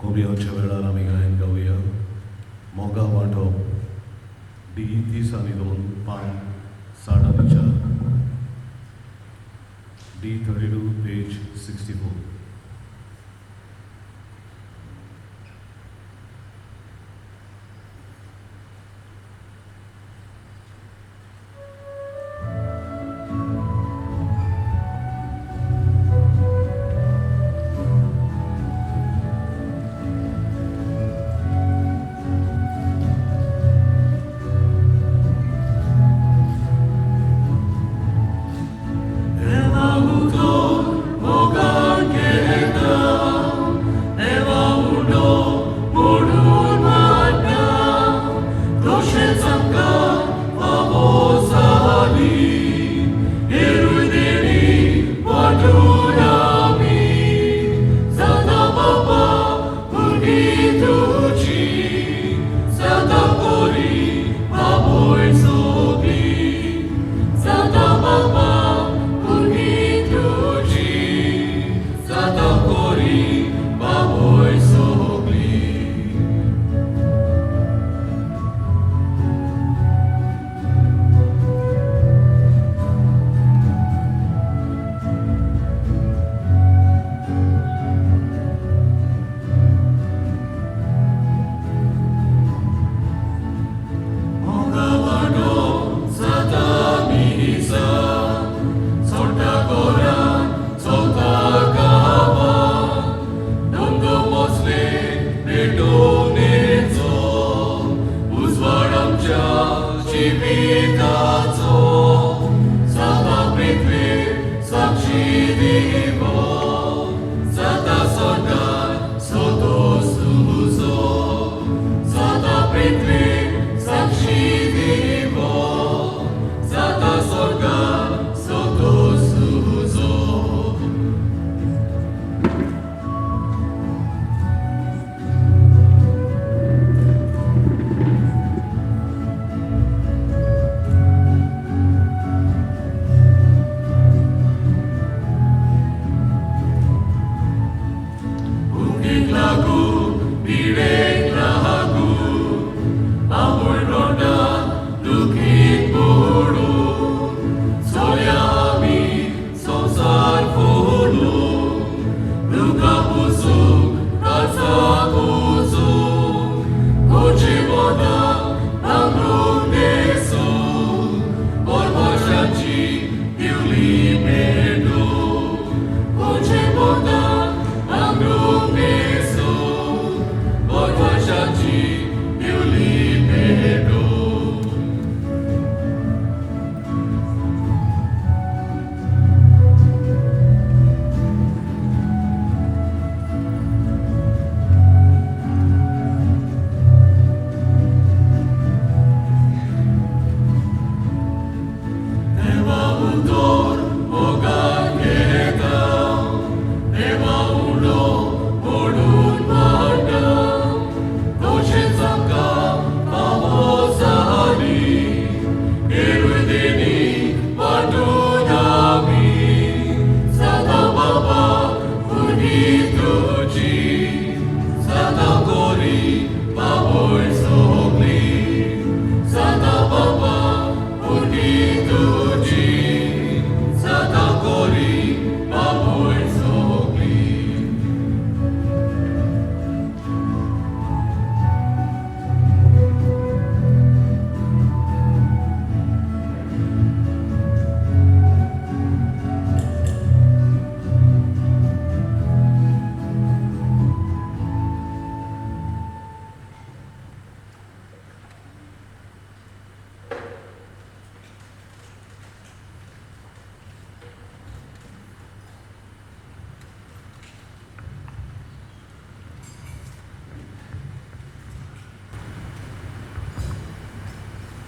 कोंबयांच्या वेळार आमी गायन गावया. मोगा वांटप डी 30 आनी 2 पान 60 आनी 4 डी 32 पेज 64. Moga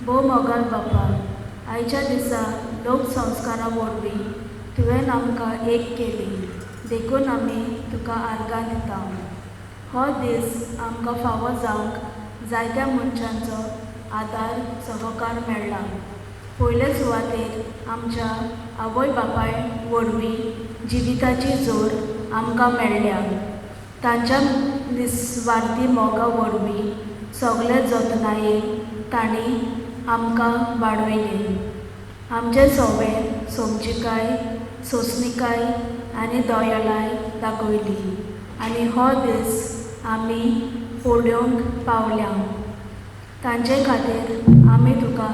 भोव मोगाल बापा, आयच्या दिसा लोक संस्कारा वरवीं तुवें आमकां एक केली, देखून आमी तुका आर्गां दिता. हो दीस आमकां फावो जावंक जायत्या मनशांचो आदार सहकार मेळ्ळा. पयले सुवातेर आमच्या आवय बापाय वरवीं जिविताची जोर आमकां मेळ्ळ्या. तांच्या निस्वार्थी मोगा वरवीं सगळे जतनायेन तांणी आमकां वाडयले. आमचे सवेर समजिकाय, सोंसणीकाय आनी दयाळाय दाखयली आनी हो दीस आमी पळोवंक पावल्या. तांचे खातीर आमी तुका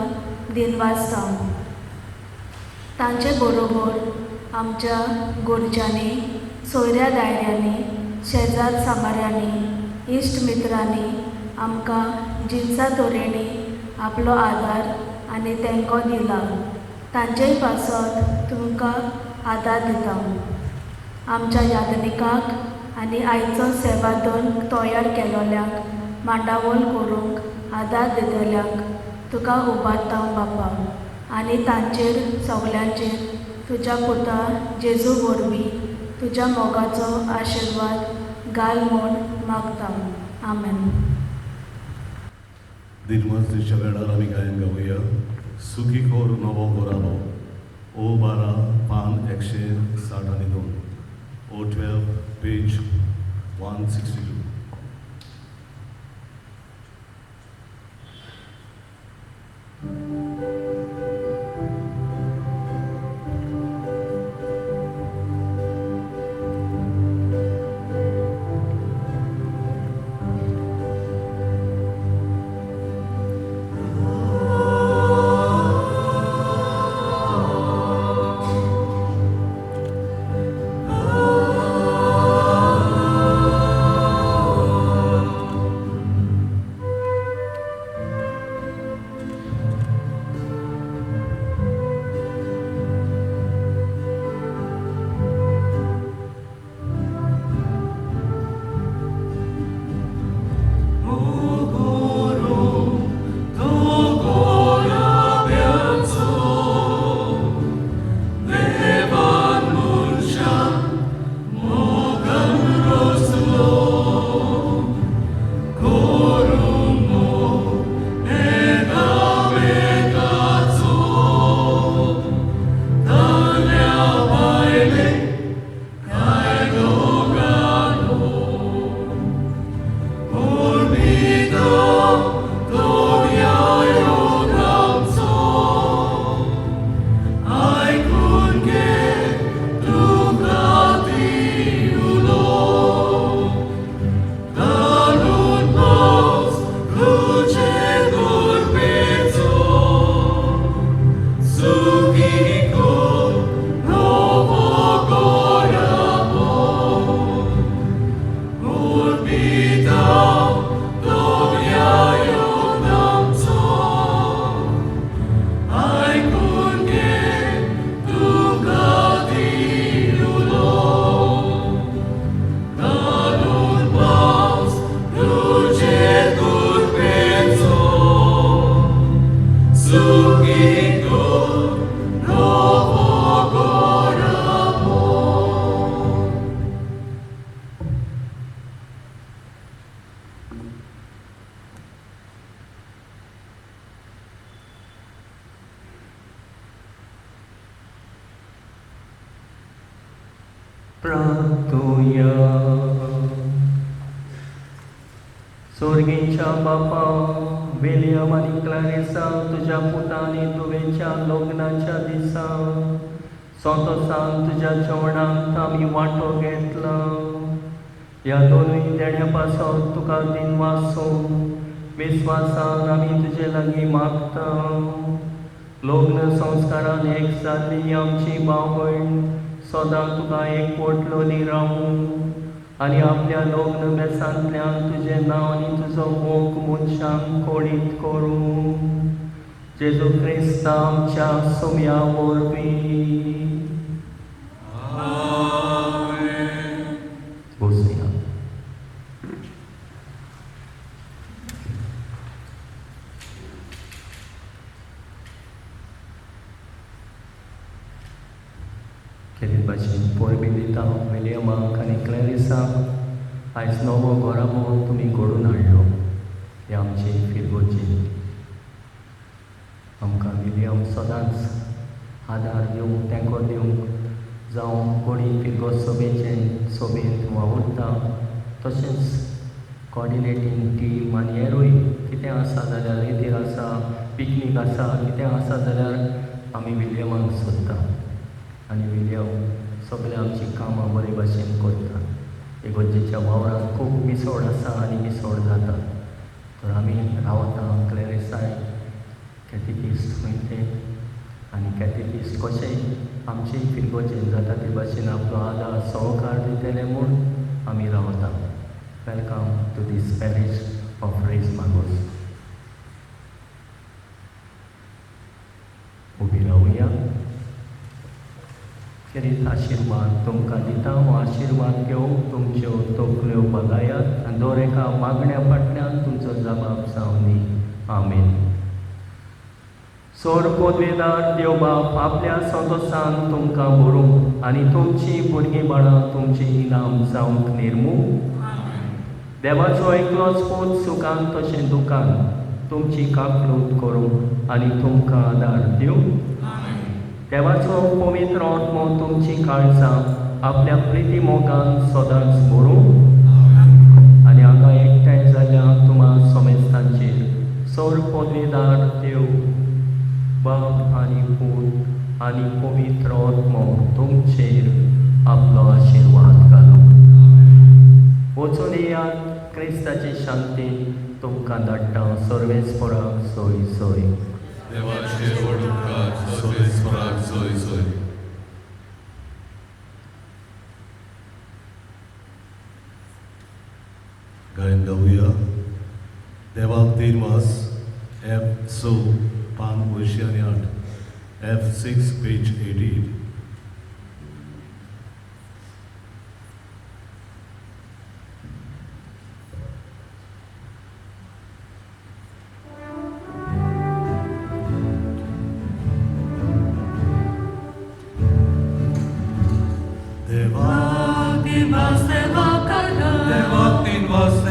दिनवासता. तांचे बरोबर आमच्या गोरच्यांनी, सोयऱ्या दायऱ्यांनी, शेजार सामाऱ्यांनी, इश्ट मित्रांनी आमकां जिनसा तरेनी आपलो आदार आनी तेंको दिला. तांचेय पासत तुमकां आदार दिता. आमच्या यादनिकाक आनी आयचो सेवादन तयार केलोल्यांक मांडावळ करूंक आदार दितल्यांक तुका उबारता बापा. आनी तांचेर सगल्यांचेर तुज्या पुता जेजू वरवीं तुज्या मोगाचो आशिर्वाद घाल म्हूण मागता. आमेन. दिनमजलीच्या वेळार आमी गायन गावया. सुखी खोर नवो गोरालो. ओ 12 पान 162. O 12 page 162. प्रार्थूया. स्वर्गीच्या बापा, विलियम आनी क्लारिसा तुज्या पुतांनी तुवेच्या लग्नाच्या दिसा सोतोसान तुज्या जेवणांत आमी वांटो घेतला. ह्या दोनूय देण्या पासत तुका दिनवासो विस्वासान आमी तुजे लागीं मागता. लग्न संस्कारान एक जाल्ली आमची भावण सदां तुका एकवटलोली रावूं आनी आपल्या लग्न बेसांतल्यान तुजें नांव आनी तुजो मोग मनशांक कोडीत करूं. जेजू क्रिस्त आमच्या सोम्या वरवीं. बसया. तेरे भाशेन पोरबी दिता विलियमाक आनी क्लॅरिसाक आयज नवो घोराबो तुमी घडोवन हाडलो हे आमची फिरगोची आमकां विलियम सदांच आदार दिवंक तेंको दिवंक जावं कोणी फिरगो सोबेत वावुरता तशेंच कॉर्डिनेटींग टीम आनी हेरूय कितें आसा जाल्यार रितीर आसा पिकनीक आसा कितें आसा जाल्यार आमी विलियमाक सोदता आनी विलियम सगळें आमची कामां बरे भाशेन करता इगोर्जेच्या वावरांत खूब मिसोड आसा आनी मिसोड जाता तर आमी रावता क्लॅरिसाय कॅटिकिस्ट वयते आनी कॅटिकिस्ट कशेंय आमचेय फिरगोचें जाता ते भाशेन आपलो आदार सहकार दितले म्हूण आमी रावता welcome to this parish of Reis Magos उबी रावया खेरीत आशिर्वाद तुमकां दिता हो आशिर्वाद घेवंक तुमच्यो तकल्यो बगायात आनी दर एका मागण्या फाटल्यान तुमचो जबाब जावनी आमीन सोर पदवेदार देव बाप आपल्या संतोशान तुमकां भरूंक आनी तुमची भुरगीं बाळां तुमचें इनाम जावंक निर्मूक देवाचो एकलोच पूत सुखान तशें दुखान तुमची काकलूत करूंक आनी तुमकां आदार दिवंक देवाचो पवित्र आत्मो तुमची काळजां आपल्या प्रिती मोगान सदांच भरूंक आनी हांगा एकठांय जाल्ल्या तुम्हा समेस्तांचेर सोर पदवेदार देव बाप आनी पूत आनी पवित्र आत्मो तुमचेर आपलो आशिर्वाद घालूं वचून येयात क्रिस्ताची शांतीन तुमकां धाडटा सर्वेस्पराक सोय सोय देवाचे ओडूकार सर्वेस्पराक सोय सोय गायन गावया देवाक 3 मास F 5 8 F6 page 88 Devat din vas